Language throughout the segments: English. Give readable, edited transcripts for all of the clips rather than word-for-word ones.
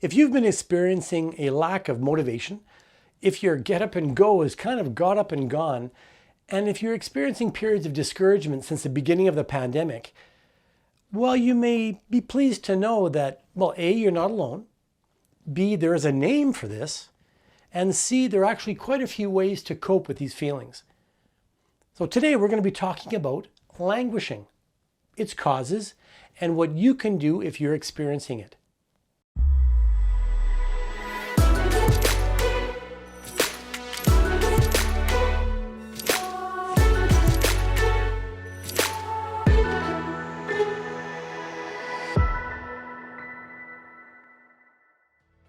If you've been experiencing a lack of motivation, if your get up and go is kind of got up and gone, and if you're experiencing periods of discouragement since the beginning of the pandemic, well, you may be pleased to know that, well, A, you're not alone. B, there is a name for this. And C, there are actually quite a few ways to cope with these feelings. So today we're going to be talking about languishing, its causes, and what you can do if you're experiencing it.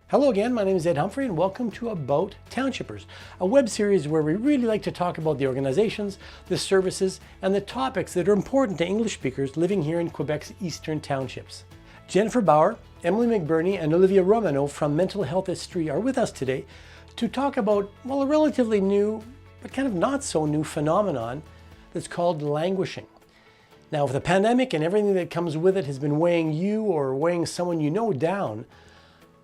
Hello again, my name is Ed Humphrey and welcome to About Townshippers, a web series where we really like to talk about the organizations, the services, and the topics that are important to English speakers living here in Quebec's eastern townships. Jennifer Bauer, Emily McBurney, and Olivia Romano from Mental Health Estrie are with us today to talk about, well, a relatively new, but kind of not so new phenomenon that's called languishing. Now, if the pandemic and everything that comes with it has been weighing you or weighing someone you know down,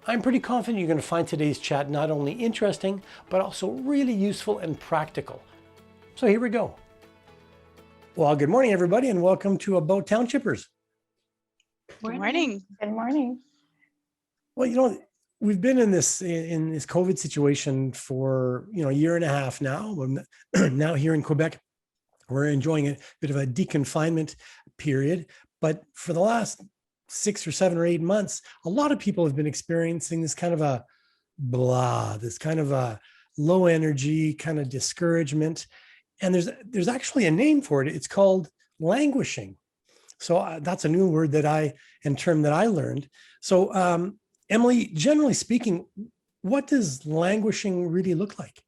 I'm pretty confident you're going to find today's chat not only interesting, but also really useful and practical. So here we go. Well, good morning, everybody, and welcome to About Townshippers. Good morning. Good morning. Well, we've been in this COVID situation for, a year and a half now. Now here in Quebec, we're enjoying a bit of a deconfinement period, but for the last 6 or 7 or 8 months, a lot of people have been experiencing this kind of a this kind of a low energy, kind of discouragement. And there's actually a name for it. It's called languishing. So that's a new word term that I learned. So Emily, generally speaking, what does languishing really look like?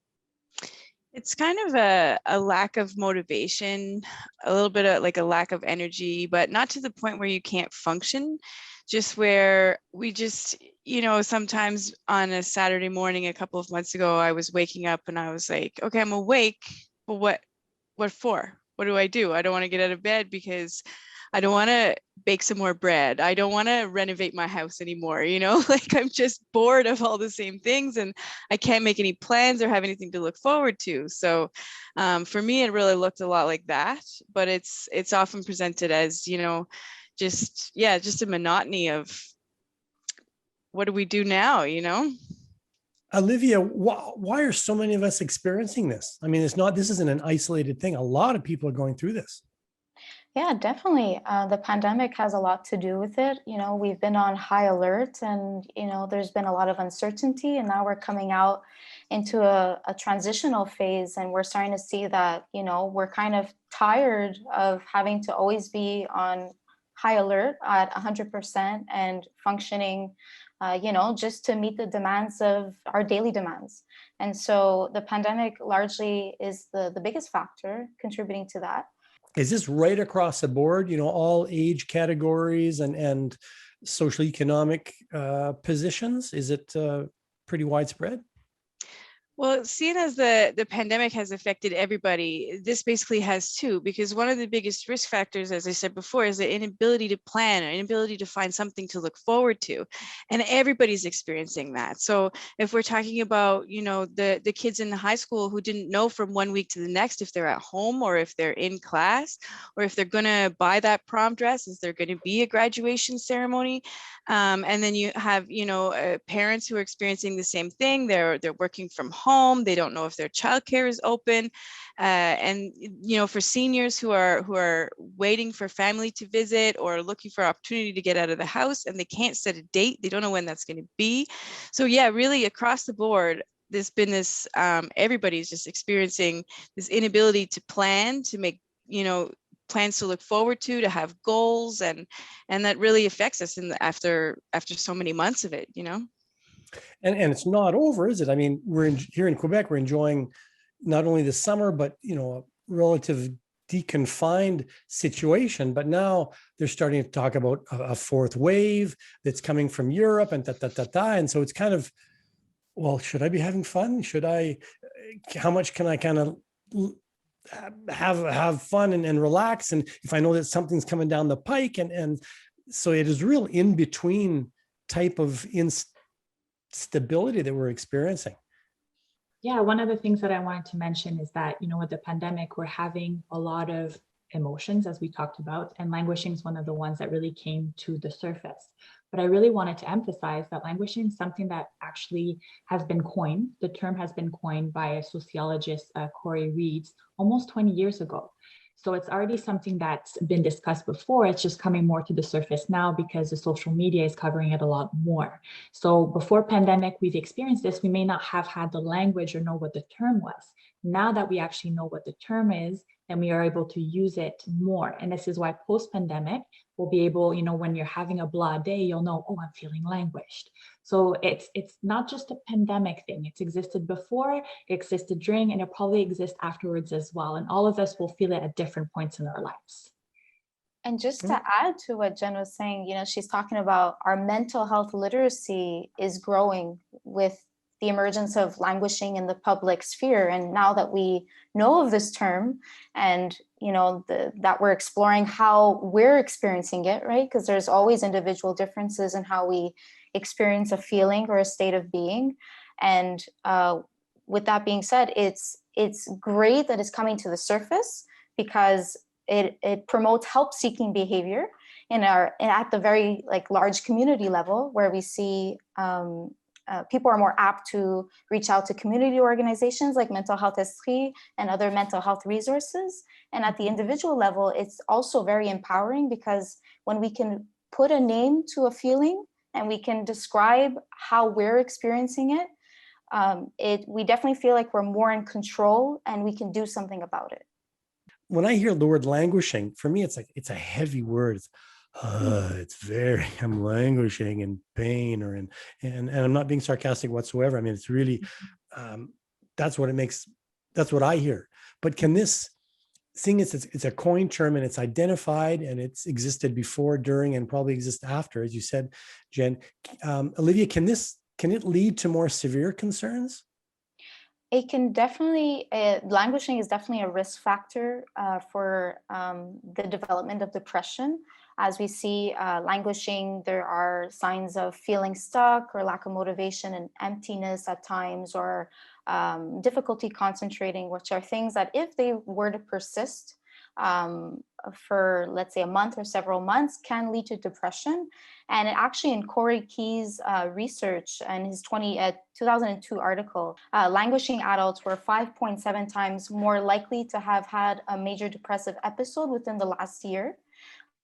It's kind of a lack of motivation, a little bit of like a lack of energy, but not to the point where you can't function, just where we just, sometimes on a Saturday morning a couple of months ago, I was waking up and I was like, okay, I'm awake, but what for? What do? I don't want to get out of bed because I don't want to bake some more bread. I don't want to renovate my house anymore. Like I'm just bored of all the same things and I can't make any plans or have anything to look forward to. So for me, it really looked a lot like that, but it's often presented as, just a monotony of what do we do now, Olivia, why are so many of us experiencing this? I mean, this isn't an isolated thing. A lot of people are going through this. Yeah, definitely. The pandemic has a lot to do with it. We've been on high alert and, there's been a lot of uncertainty, and now we're coming out into a transitional phase, and we're starting to see that, we're kind of tired of having to always be on high alert at 100% and functioning, just to meet the demands of our daily demands. And so the pandemic largely is the biggest factor contributing to that. Is this right across the board, all age categories and social economic positions? Is it pretty widespread? Well, seeing as the pandemic has affected everybody, this basically has too, because one of the biggest risk factors, as I said before, is the inability to plan or inability to find something to look forward to. And everybody's experiencing that. So if we're talking about, the kids in the high school who didn't know from one week to the next if they're at home or if they're in class, or if they're going to buy that prom dress, is there going to be a graduation ceremony? And then you have, parents who are experiencing the same thing. They're working from home. They don't know if their childcare is open. And, for seniors who are waiting for family to visit or looking for opportunity to get out of the house and they can't set a date, they don't know when that's going to be. So yeah, really across the board, there's been this, everybody's just experiencing this inability to plan, to make, plans to look forward to have goals, and that really affects us after so many months of it, And it's not over, is it? I mean, here in Quebec, we're enjoying not only the summer, but a relative deconfined situation. But now they're starting to talk about a fourth wave that's coming from Europe and and so it's kind of, well, should I be having fun? How much can I kind of have fun and relax, and if I know that something's coming down the pike, and so it is real in between type of stability that we're experiencing. Yeah, one of the things that I wanted to mention is that, with the pandemic, we're having a lot of emotions, as we talked about, and languishing is one of the ones that really came to the surface. But I really wanted to emphasize that languishing is something that actually has been coined. The term has been coined by a sociologist, Corey Reeds, almost 20 years ago. So it's already something that's been discussed before. It's just coming more to the surface now because the social media is covering it a lot more. So before pandemic, we've experienced this. We may not have had the language or know what the term was. Now that we actually know what the term is, then we are able to use it more. And this is why post-pandemic, we'll be able, when you're having a blah day, you'll know, oh, I'm feeling languished. So it's not just a pandemic thing. It's existed before, it existed during, and it probably exists afterwards as well. And all of us will feel it at different points in our lives. And just to add to what Jen was saying, she's talking about our mental health literacy is growing with the emergence of languishing in the public sphere. And now that we know of this term and, that we're exploring how we're experiencing it, right? Because there's always individual differences in how we experience a feeling or a state of being. And with that being said, it's great that it's coming to the surface because it promotes help-seeking behavior at the very large community level, where we see people are more apt to reach out to community organizations like Mental Health Estrie and other mental health resources. And at the individual level, it's also very empowering because when we can put a name to a feeling and we can describe how we're experiencing it, we definitely feel like we're more in control and we can do something about it. When I hear the word languishing, for me, it's a heavy word. I'm languishing in pain and I'm not being sarcastic whatsoever. I mean, it's really, that's what I hear. But can this, seeing it's a coined term and it's identified and it's existed before, during, and probably exists after, as you said, Jen, Olivia, can it lead to more severe concerns? It can definitely, languishing is definitely a risk factor for the development of depression. As we see languishing, there are signs of feeling stuck or lack of motivation and emptiness at times, or difficulty concentrating, which are things that if they were to persist for, let's say, a month or several months, can lead to depression. And actually in Corey Key's research and his 2002 article, languishing adults were 5.7 times more likely to have had a major depressive episode within the last year,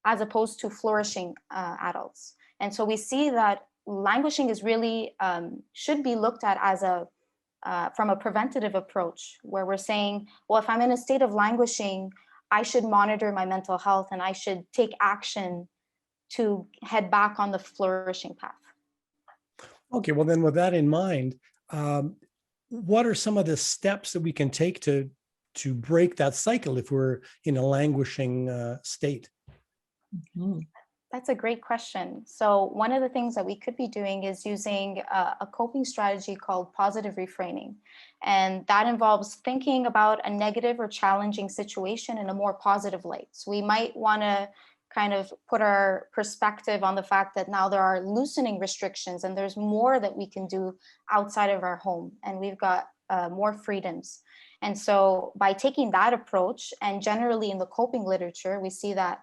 as opposed to flourishing adults. And so we see that languishing is really, should be looked at as from a preventative approach, where we're saying, well, if I'm in a state of languishing, I should monitor my mental health and I should take action to head back on the flourishing path. Okay, well then with that in mind, what are some of the steps that we can take to break that cycle if we're in a languishing state? Mm-hmm. That's a great question. So one of the things that we could be doing is using a coping strategy called positive reframing. And that involves thinking about a negative or challenging situation in a more positive light. So we might want to kind of put our perspective on the fact that now there are loosening restrictions and there's more that we can do outside of our home, and we've got more freedoms. And so by taking that approach, and generally in the coping literature, we see that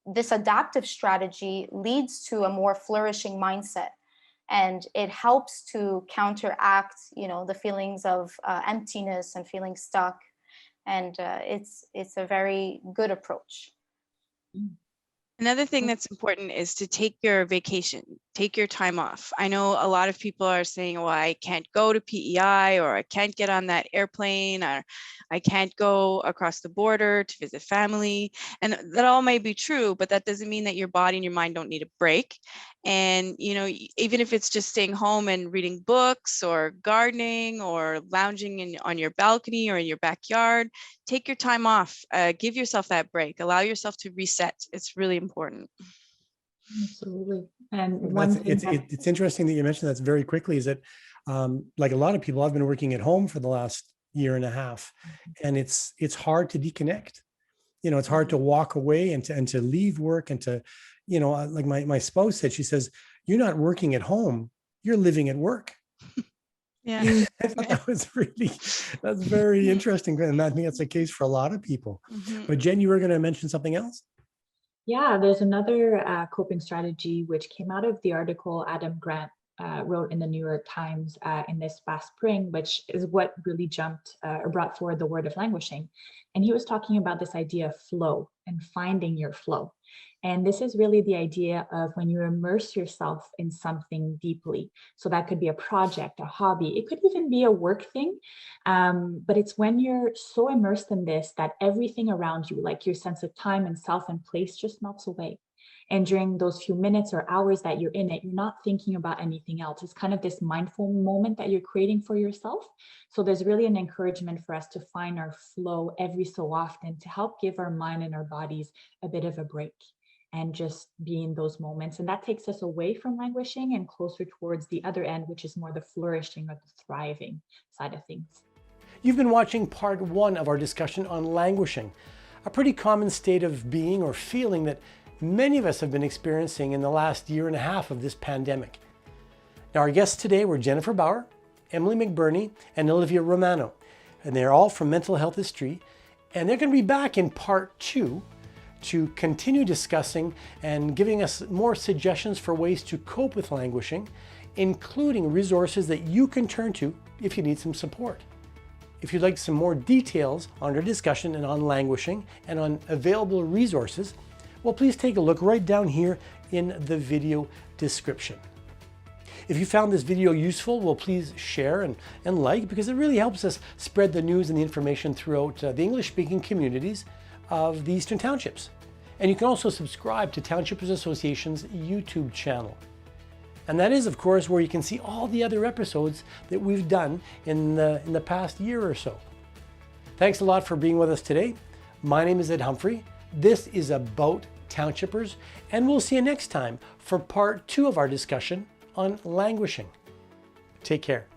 this adaptive strategy leads to a more flourishing mindset, and it helps to counteract, the feelings of emptiness and feeling stuck. And it's a very good approach. Another thing that's important is to take your vacation, take your time off. I know a lot of people are saying, well, I can't go to PEI, or I can't get on that airplane, or I can't go across the border to visit family. And that all may be true, but that doesn't mean that your body and your mind don't need a break. And, even if it's just staying home and reading books or gardening or lounging on your balcony or in your backyard, take your time off, give yourself that break, allow yourself to reset. It's really important. Absolutely. And it's interesting that you mentioned that very quickly, is that like a lot of people, I've been working at home for the last year and a half, and it's hard to deconnect. It's hard to walk away and to leave work and to, you know, like my spouse said, she says, you're not working at home, you're living at work. Yeah. I thought that's very interesting. And I think that's the case for a lot of people. Mhm. But Jen, you were going to mention something else? Yeah, there's another coping strategy which came out of the article Adam Grant wrote in the New York Times in this past spring, which is what really jumped or brought forward the word of languishing. And he was talking about this idea of flow and finding your flow. And this is really the idea of when you immerse yourself in something deeply. So that could be a project, a hobby, it could even be a work thing. But it's when you're so immersed in this that everything around you, like your sense of time and self and place, just melts away. And during those few minutes or hours that you're in it, you're not thinking about anything else. It's kind of this mindful moment that you're creating for yourself. So there's really an encouragement for us to find our flow every so often to help give our mind and our bodies a bit of a break and just be in those moments. And that takes us away from languishing and closer towards the other end, which is more the flourishing or the thriving side of things. You've been watching part 1 of our discussion on languishing, a pretty common state of being or feeling that many of us have been experiencing in the last year and a half of this pandemic. Now, our guests today were Jennifer Bauer, Emily McBurney, and Olivia Romano, and they're all from Mental Health Estrie, and they're going to be back in part 2 to continue discussing and giving us more suggestions for ways to cope with languishing, including resources that you can turn to if you need some support. If you'd like some more details on our discussion and on languishing and on available resources, well, please take a look right down here in the video description. If you found this video useful, well, please share and like, because it really helps us spread the news and the information throughout the English-speaking communities of the Eastern Townships. And you can also subscribe to Townshippers Association's YouTube channel. And that is, of course, where you can see all the other episodes that we've done in the past year or so. Thanks a lot for being with us today. My name is Ed Humphrey. This is About Townshippers, and we'll see you next time for part 2 of our discussion on languishing. Take care.